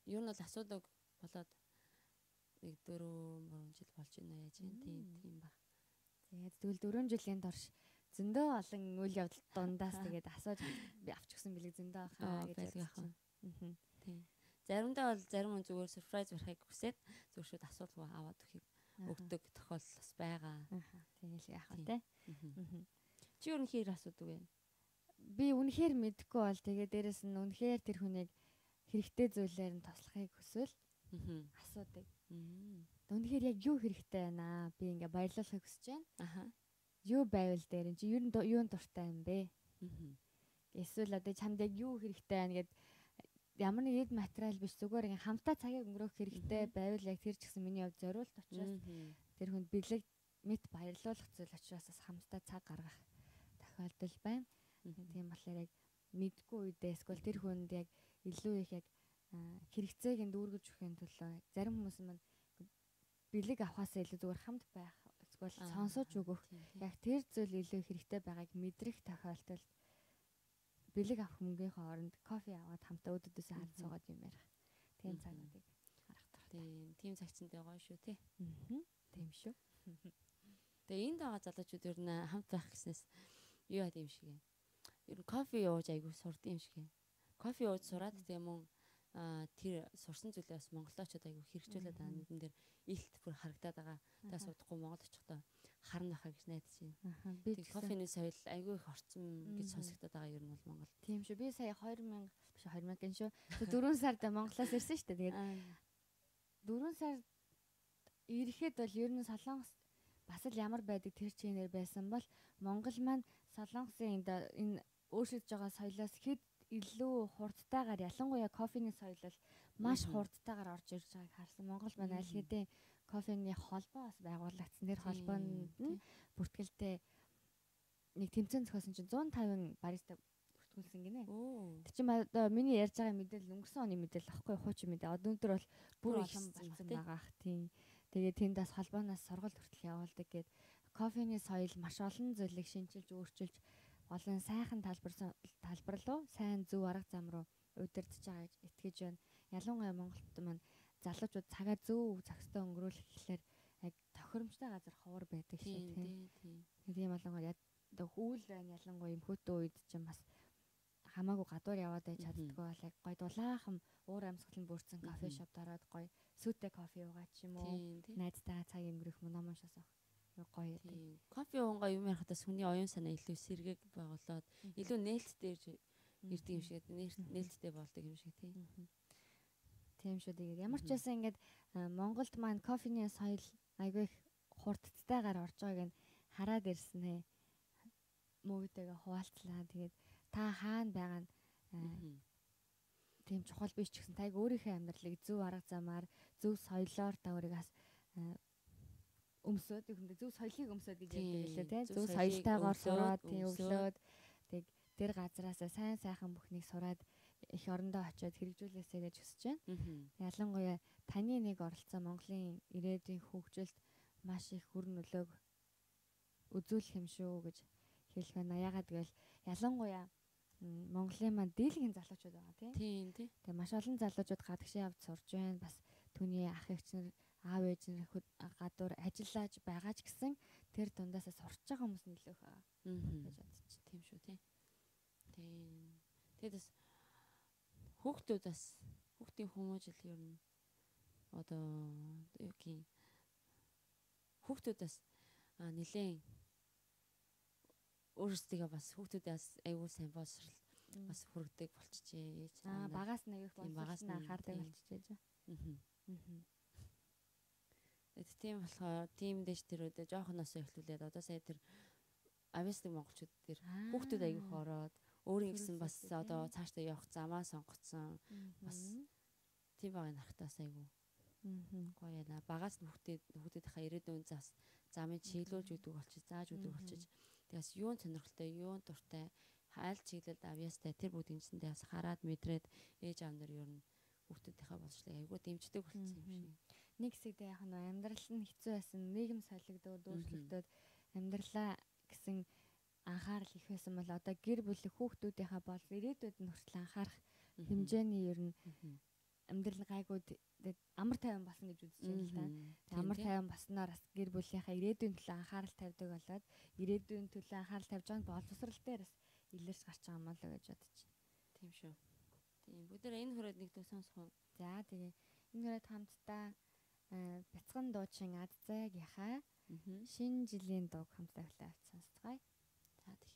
Юу нь бол асуудаг болоод нэг 4 жил болж байна яаж юм. Тийм баг. Тэгээд тэгвэл 4 жилийн турш зөндөө олон үйл явдал дундаас тэгээд асууж авчихсан бэлэг зөндөө ахаа гэж байна. Тийм. Заримдаа бол зарим хүн зүгээр surprise барихыг хүсээд зүгээр шууд асуулга аваад өгдөг тохиолдол бас байгаа. Тийм л яах вэ? Чи үнэхээр асуудаг вэ? Би үнэхээр мэдгүй бол тэгээд дээрэс нь үнэхээр тэр хүнийг хэрэгтэй зүйлээр нь туслахыг хүсвэл асуудаг. Үнэхээр яг юу хэрэгтэй байна аа? Би ингээ баярлуулахыг хүсэж байна. Юу байвал дээр чи юунд дуртай юм бэ? Эсвэл одоо чамд яг юу хэрэгтэй байна гэд ямар нэг эд материал биш зүгээр ингээ хамтаа цагийг өнгөрөөх хэрэгтэй байвал яг тэр ч гэсэн миний хувьд зориулт учраас тэр хүнд бэлэг мэд баярлуулах зүйл учраас бас хамтаа цаг гаргах тохиолдол байна. Тийм болохоор яг мэдгүй үедээ эсвэл тэр хүнд яг илүү их яг хэрэгцээг нь дүүргэж өхийн төлөө зарим хүмүүс маань бэлэг авахаас илүү зүгээр хамт байх эсвэл сонсож өгөх яг тэр зүйл илүү хэрэгтэй байгааг мэдрэх тохиолдолд бэлэг авах мөнгөний оронд кофе аваад хамтаа өдөөдөөс харж суугаад юм ярих. Тийм цагуудыг харах дуртай. Тийм цаг чинь гоё шүү тий. Тийм шүү. Тэгээ энд байгаа залуучууд ер нь хамт байх гэснээс юу яд юм шиг юм. Ер нь кофе ууж айгүй сурд юм шиг юм. Кофе ууж сураад тэгээ мөн тэр сурсан зүйлээ бас монголчууд айгүй хэрэгжүүлээд байгаа нүдэн дээр илт бүр харагдаад байгаа. Тэгээс удахгүй Монгол очихдоо харна байхаа гэж найдаж байна. Би кофений соёл айгүй их орцсон гэж сонсогдоод байгаа ер нь бол Монгол. Тийм шүү. Би сая 2000 гин шүү. 4 сард Монголоос ирсэн шүү дээ. Тэгээд 4 сард ирэхэд бол ер нь Солонгос бас л ямар байдаг тэр чинээр байсан бол Монгол маань Солонгосын энэ өөрчлөж байгаа соёлоос хэд илүү хурдтайгаар ялангуяа кофений соёл бол маш хурдтайгаар орж ирж байгааг харсан. Монгол маань аль хэдийн кофений холбоо бас байгуулагдсан. Тэр холбоонд нь бүртгэлтэй нэг тэмцээн зохиосон чинь 150 бариста бүртгүүлсэн гинэ. Тэр чинь одоо миний ярьж байгаа мэдээлэл өнгөрсөн оны мэдээлэл ахгүй хуучин мэдээ. Өнөөдөр бол бүр олон болсон байгаа ах тийм. Тэгээд тэнд бас холбооноос сургалт хүртэл явуулдаг гээд кофений соёл маш олон зүйлийг шинжилж өөрчилж олон сайхан талбар руу сайн зөв арга зам руу удирдах байгаа гэж итгэж байна. Ялангуяа Монголд маань залуучууд цагаа зөв зохистой өнгөрүүлэх гэхлээр яг тохиромжтой газар ховор байдаг шүү тийм. Тийм болонгоо одоо хүүл байна ялангуяа юм хөтөө үед чинь бас хамаагүй гадуур яваад байж чаддгүй бол яг гой дулаахан уур амьсгал нь бүрдсэн кофе шоп дараад гой сүтэ кофе уугаад ч юм уу найзтайгаа цаг өнгөрөх ном уншаас гоё яадаг. Кофе уунгаа юм ярихтаас хүний оюун санаа илүү сэргээг байгуулад илүү нээлттэй ирдэг юм шиг нээлттэй болдог юм шиг тийм. Тийм шүү. Тэгээд ямар ч байсан ингээд Монголд маань кофений соёл айгүй их хурдтайгаар орж байгааг нь хараад ирсэн ээ. Мөвтэйгээ хуваалцлаа. Тэгээд та хаана байгаа нь тийм чухал биш ч гэсэн тайг өөрийнхөө амьдралыг зөв арга замаар зөв соёлоор та өөрийгөө өмсөд юм зөв соёлыг өмсөд гэж ярьдаг лээ тийм. Зөв соёлтойгоор сураад тийм өглөөд тэг тэр газараас сайн сайхан бүхнийг сураад их орондоо очиод хэрэгжүүлээсэй гэж хүсэж байна. Ялангуяа таны нэг оролцоо Монголын ирээдүйн хөгжилд маш их хүр нөлөөг үзүүлэх юм шүү гэж хэлэх байна. Ягаад гэвэл ялангуяа Монголын маань дийлэнх залуучууд байгаа тийм. Тэгээ маш олон залуучууд гадагшаа явж сурж байна. Бас түүний ах эгч нар аав ээж нар гадуур ажиллаж байгаа ч гэсэн тэр дундаасаа сурч байгаа хүмүүс нь илүү их байгаа гэж бодчих. Тийм шүү тийм. Тэгээд бас хүүхдүүд бас хүүхдийн хүмүүжил ер нь одоо юу гин хүүхдүүд бас нэлээд өөрсдөө бас хүүхдүүдээс аюул сайн боловсрал бас хүргэдэг болчихжээ. Багаас нэг их боловсрал анхаардаг болчихжээ. Тийм болохоор тийм дэш тэрүүдээ жоохноос эхлүүлээд одоо сая тэр авьяасдаг монголчууд тэр хүүхдүүд аяг их ороод өөрийн гэсэн бас одоо цаашдаа явах замаа сонгоцсон бас тийм байгаа нархтаас айгу гоё яана. Багаас нь хүүхдүүдийнхээ ирээдүйн замыг чиглүүлж өгдөг болчих, зааж өгдөг болчих. Тэгээс юун сонирхолтой, юун дуртай, хайл чиглэлд авьяастай тэр бүгд юмсэндээ бас хараад мэдрээд ээж аав нар ер нь хүүхдүүдийнхээ боловсролыг айгу дэмждэг болсон юм шиг. нэг хэсэгдээ яг нь амьдрал нь хэцүү байсан, нийгэм солигдоод өөрчлөгдөөд амьдралаа гэсэн анхаарал их байсан бол одоо гэр бүлийн хүүхдүүдийнхаа бол ирээдүйд нь хүртэл анхаарах хэмжээний ер нь амьдрал гайгүй амар тайван болсон гэж үзэж байна л да. Амар тайван болсноор бас гэр бүлийнхаа ирээдүйн төлөө анхаарал тавьдаг болоод ирээдүйн төлөө анхаарал тавьж байгаа нь боловсрал дээр бас илэрч гарч байгаа юм болоо гэж бодож байна. Тийм шүү. Тийм бүгдээ энэ хүрээд нэг дуу сонсох уу? За тэгээ энэ хүрээд хамтдаа бяцхан дуучин ад зайгийнхаа шинэ жилийн дууг хамтдаа хэлээд сонсцгаая. За тийм.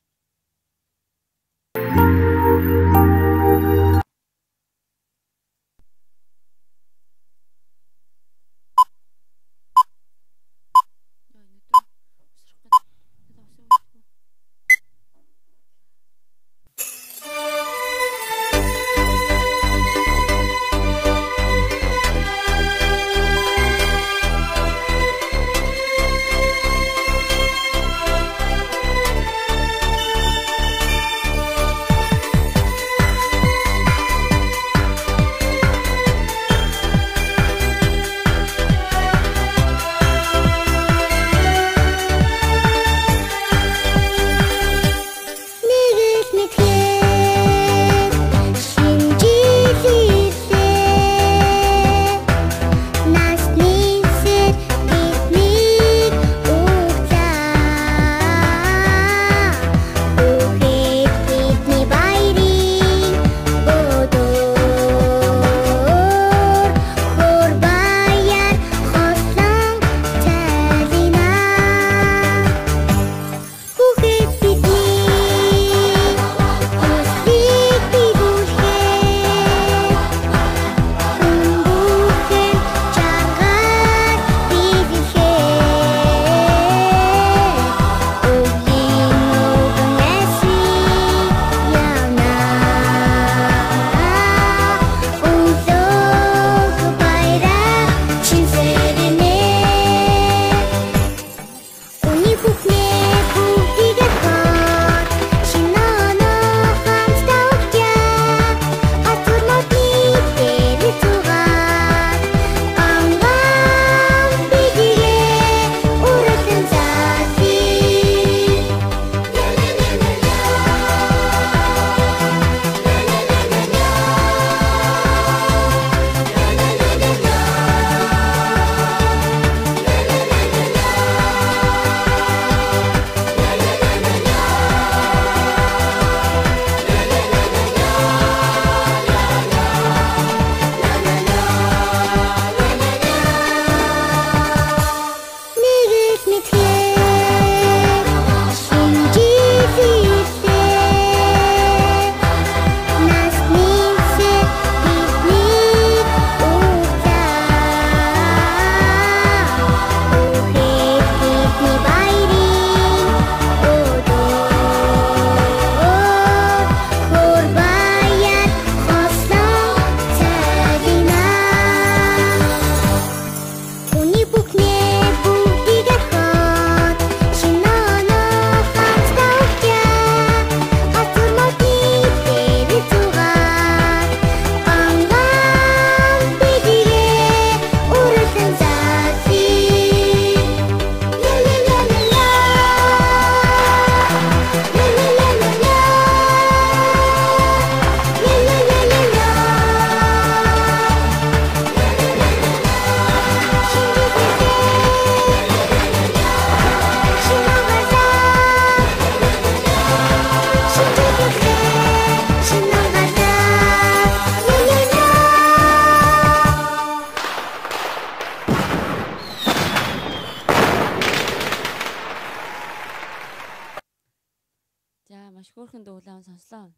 маш хөөрхөн дуулаан сонслоо.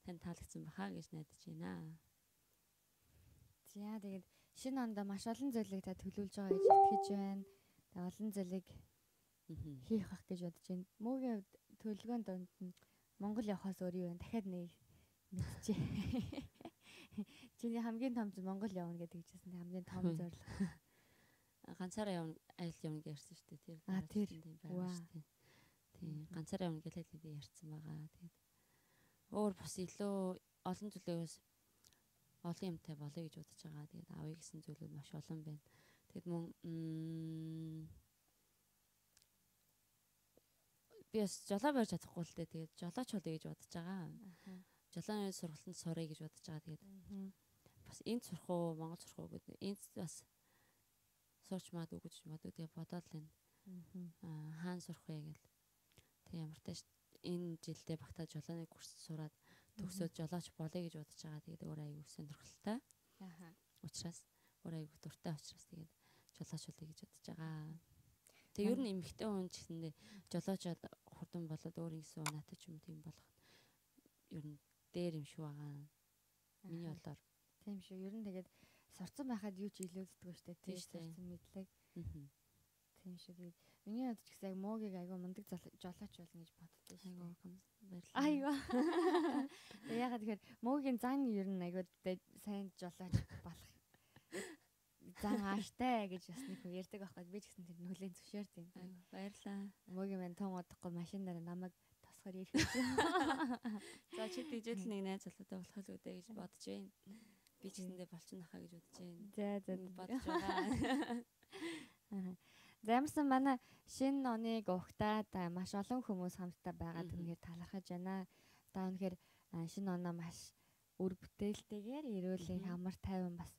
Танд таалагдсан баха гэж найдаж байна. За тэгээд шинэ онд маш олон зүйлийг та төлөвлөж байгаа гэж итгэж байна. Тэгээд олон зүйлийг хийх бах гэж бодож байна. Мөгийн төлөвлөгөөнд донд нь Монгол явахаас өөр юу вэ? Дахиад нэг мэдчихэ. Чиний хамгийн том зүйл Монгол явна гэдэг чийсэн хамгийн том зорилго. Ганцаараа явна, айл явна гэж ярьсан шүү дээ. Тэр байгаа шүү дээ. Тийм, ганцаараа явна гэж хэлээд ярьсан байгаа. Тэгээд өөр бас илүү олон зүйлээс олон юмтай болъё гэж бодож байгаа. Тэгээд авъя гэсэн зүйлүүд маш олон байна. Тэгэд мөн би бас жолоо барьж чадахгүй л дээ. Тэгээд жолооч болъё гэж бодож байгаа. Жолооны сургалтанд сурыг гэж бодож байгаа. Тэгээд бас энд сурах уу, Монгол сурах уу гэдэг энд бас сурч магадгүй гэж тэгээд бодоод л байна. Хаана сурах вэ гэл. Тэг ямар тааш энэ жилдээ багтаа жолооны курс сураад төгсөөд жолооч болъё гэж бодож байгаа. Тэгээд өөр аягүй сонирхолтой. Учраас өөр аягүй дуртай учраас тэгээд жолооч болъё гэж бодож байгаа. Тэг ер нь эмэгтэй хүн ч гэсэндээ жолоочод хурдан болоод өөр юм суу надад ч юм тийм болох ер нь дээр юм шүү байгаа. Миний бодлоор тийм шүү. Ер нь тэгээд сурцсан байхад юу ч илүүддэггүй шүү дээ. Тийм сурцсан мэдлэг. Тийм шүү. Тэгээд миний бодож гэсэн яг муугийг айгүй мундаг жолооч болно гэж боддоо шүү. Айгүй. Ягаад тэгэхээр муугийн зан ер нь айгүй сайн жолооч болох. Зан ааштай гэж бас нэг хүн ярьдаг байхгүй. Би ч гэсэн тэр нүлийн зөвшөөрдөг. Баярлаа. Муугийн мань тун удахгүй машинаар намайг тосгоор ирэх. За чи дижитал нэг найз залуутай болох л үдэ гэж бодож байна. Би ч гэсэндээ болчихно хаа гэж бодож байна. За бодож байгаа. За ямарсан манай шинэ оныг ухтаад маш олон хүмүүс хамтдаа байгаад үнэхээр талархаж байна. Та үнэхээр шинэ оноо маш үр бүтээлтэйгээр эрүүлийн амар тайван бас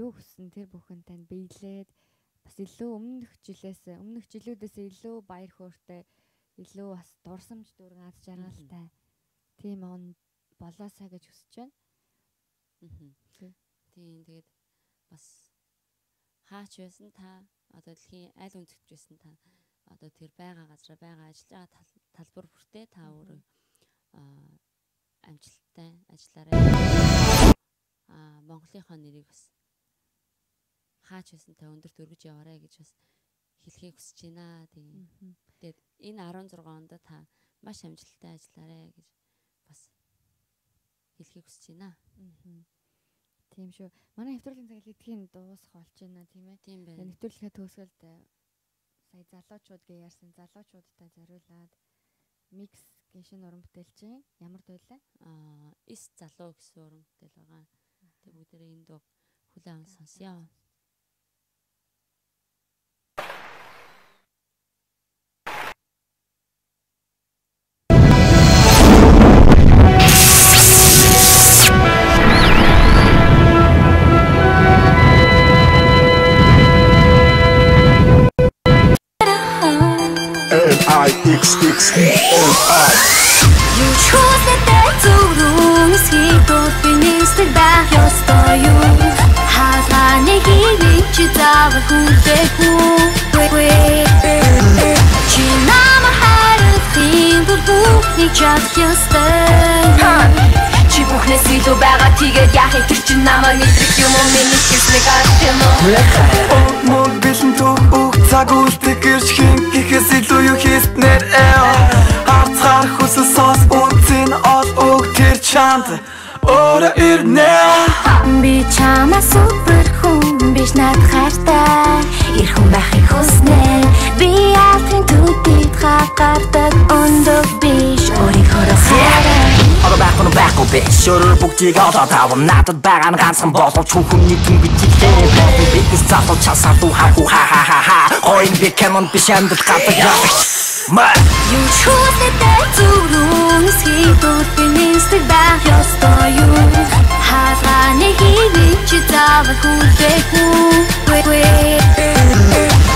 юу хүссэн тэр бүхэн танд биелээд бас илүү өмнөх жилүүдээс илүү баяр хөөртэй илүү бас дурсамж дүүрэн аз жаргалтай тийм он болоосаа гэж хүсэж байна. Тийм тэгээд бас хаач байсан та одоо дэлхийн аль өнцөгт байсан та одоо тэр байгаа газараа байгаа ажиллаж байгаа талбар бүртээ та өөрөө амжилттай ажиллаарай. Монголынхоо нэрийг бас хаач байсан та өндөрт өргөж яваарай гэж бас хэлхийг хүсэж байна. Тэгээд энэ 16 онд та маш амжилттай ажиллаарай гэж бас хэлхийг хүсэж байна. Тийм шүү. Манай нэвтрүүлгийн цаг эдгийн дуусах болж байна тийм ээ. Тийм байна. Нэвтрүүлгээ төгсгөлд сая залуучууд гэж ярьсан залуучуудтай зориулаад микс гişin уран бүтээлчин ямар байлаа? Эс залуу гэсэн уран бүтээл байгаа. Тэг бүгдээрээ энэ дуу хүлээн аван сонсъё. XXNI You chose the day to lose Хитот бинэстэг байх ёстой юу Хаалганы хивич заавал хүлээхгүй Чи намайг хайрлахын тулд бүхнийг чадах ёстой Чи бүхнээс илүү байгаа тэгээд яахыг тэр чинь намайг мэдрэх юм уу миний хэлснийг гарах юм уу Мод бэлэн төг цаг үлдэх гэрч хин гэхээс илүү юу хийснээр Харцгаар хүсэл сос үнцэн ол өг тэр чанд Ора ирнэ Би чамаа супер хүн биш над хайртай Ир хүн байхыг хүснэ Би алхын төдийд хавгардаг өндөг биш Өөрийнхөө хайраа Ороо байхгүй биш Өрөөр бүгдийг олоод авам Надад байгаа нь ганцхан боловч хүн нэгэн бичигтэй Бидээс залуу часаалуу хаагүй ха Гойн би кэмон биш амьдад гадаг явагч You chose the day to lose Хитот бинэстэг байх ёстой юу Хаалганы хивич заавал хүлээхгүй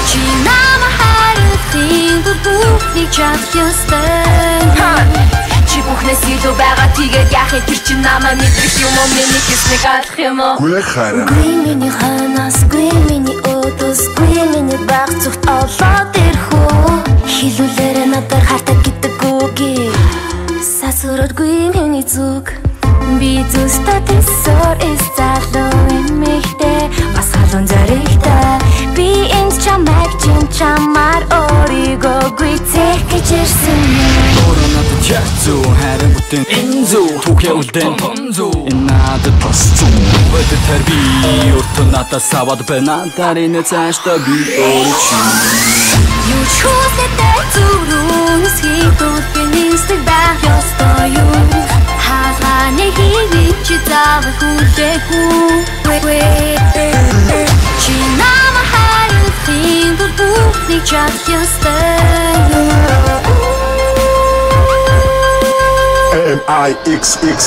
Чи намайг хайрлахын тулд бүхнийг чадах ёстой Чи бүхнээс илүү байгаа тэгээд яахыг тэр чинь намайг мэдрэх юм уу миний хэлснийг гарах юм уу Гүй миний ханаас гүй миний өдөөс гүй миний баг зүгт олоод ирхүү Хилүүлээрэ надад хартаг гэдэг үгийг Сасурдгүй миний зүг Би зүстэ тэсор залуу эмэгтэй Бас халуун зоригтой Би энд чамайг чамаар өөрийгөө гүйцэх гэж ирсэн Өөрөө надад чарцуу харин бүтэн энзүү Түүхээ үлдэн тонзүү Энэ надад бас зүү Өдөд тэр би Өртөө надад савад байна Даринэ цаашдаа би өөрөч You chose the day to lose Хитот бинэстэг байх ёстой юу Хаалганы хивич заавал хүлээгүй чи намайг хайрлахын тулд бүхнийг чадах ёстой MIXX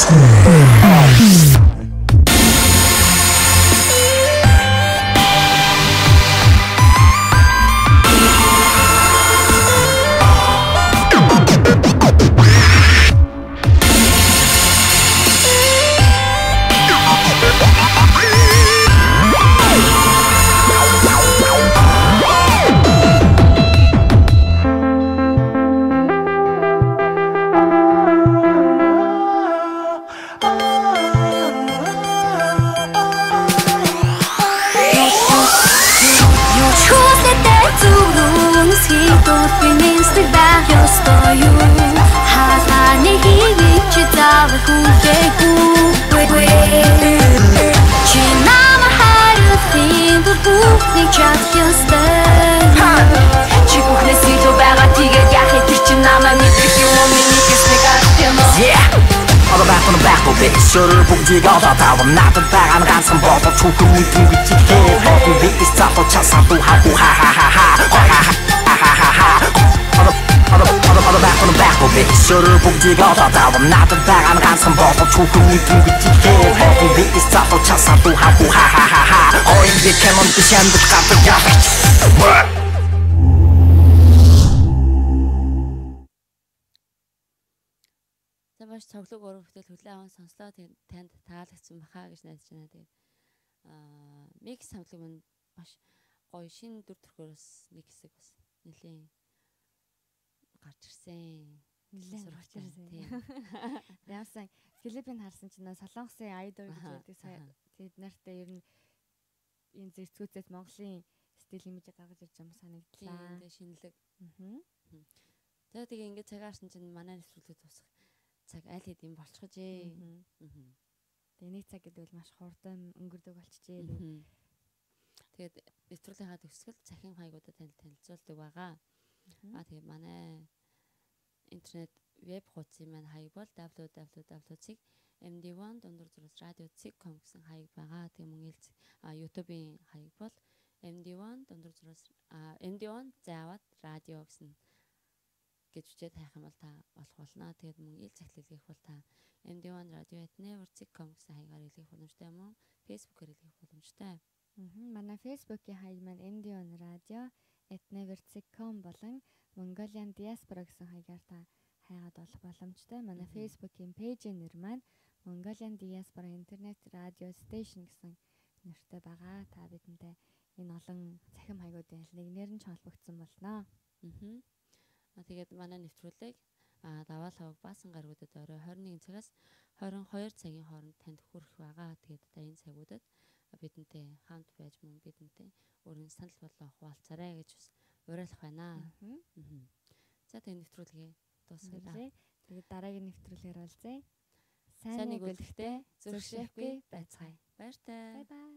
Шөрөөр бүгдийг олоод авам надад байгаа нь ганцхан болов чүхэн мэдэн бичихдээ бодон битс залуу часаад хаа шөрөөр бүгдийг олоод авам надад байгаа нь ганцхан болов чүхэн мэдэн бичихдээ бодон битс залуу часаад хаа ойн би кэмон бишэндэл гадаг яваач Маш цоглог уран бүтээл хүлээн аван сонслоо танд таалагдсан баха гэж найдаж байна. Тэгээд микс хамтлаг мань маш гоё шинэ дүр төрхөөс нэг хэсэг бас нэлийн гарч ирсэн. Нэлээд гарч ирсэн. Яасан клипийг харсан чинь Солонгосын айдол гэж байдаг сая тэд нартай ер нь энэ зэрцгүүцээс Монголын стил имиж гаргаж ирж байгаа санагдлаа. Тэгээд шинэлэг. Тэгээ ингээд цагаарсан чинь манай нэвтрүүлэг тусах цаг аль хэдийн болчихж ээ. Тэгээ нэг цаг гэдэг бол маш хурдан өнгөрдөг болчихжээ. Тэгээд нэвтрүүлгийнхаа төгсгөл цахим хаягуудад танилцуулдаг байгаа. Тэгээд манай интернет веб хуудсын маань хаяг бол www.md1-radio.com гэсэн хаяг байгаа. Тэгээ мөн YouTube-ийн хаяг бол md1 заавал радио гэсэн гэж үчээд хайх юм бол та болох болно. Тэгээд мөн ил захидлыг хийх бол та MD1 radio@never.com гэсэн хаягаар илгээх боломжтой юм уу? Facebook-оор илгээх боломжтой. Манай Facebook-ийн хаяг маань MD1 radio@never.com болон Mongolian Diaspora гэсэн хаягаар та хайгаад болох боломжтой. Манай Facebook-ийн пэйжийн нэр маань Mongolian Diaspora Internet Radio Station гэсэн нэртэй байгаа. Та бидэнтэй энэ олон цахим хаягуудын аль нэгнээр нь холбогдсон болно. Тэгээд манай нэвтрүүлэг даваал хавг баасан гаргуудад орой 21 цагаас 22 цагийн хооронд танд хүрэх байгаа. Тэгээд энэ цагуудад бидэнтэй хамт байж мөн бидэнтэй өөрийн санал бодлоо хуваалцаарай гэж бас уриалах байна. За тэгээд нэвтрүүлгээ дуусгая. Тэгээд дараагийн нэвтрүүлгээр олзъя. Сайн нэг үлдэхтэй зүрх шихгүй байцгаая. Баяртай. Бай бай.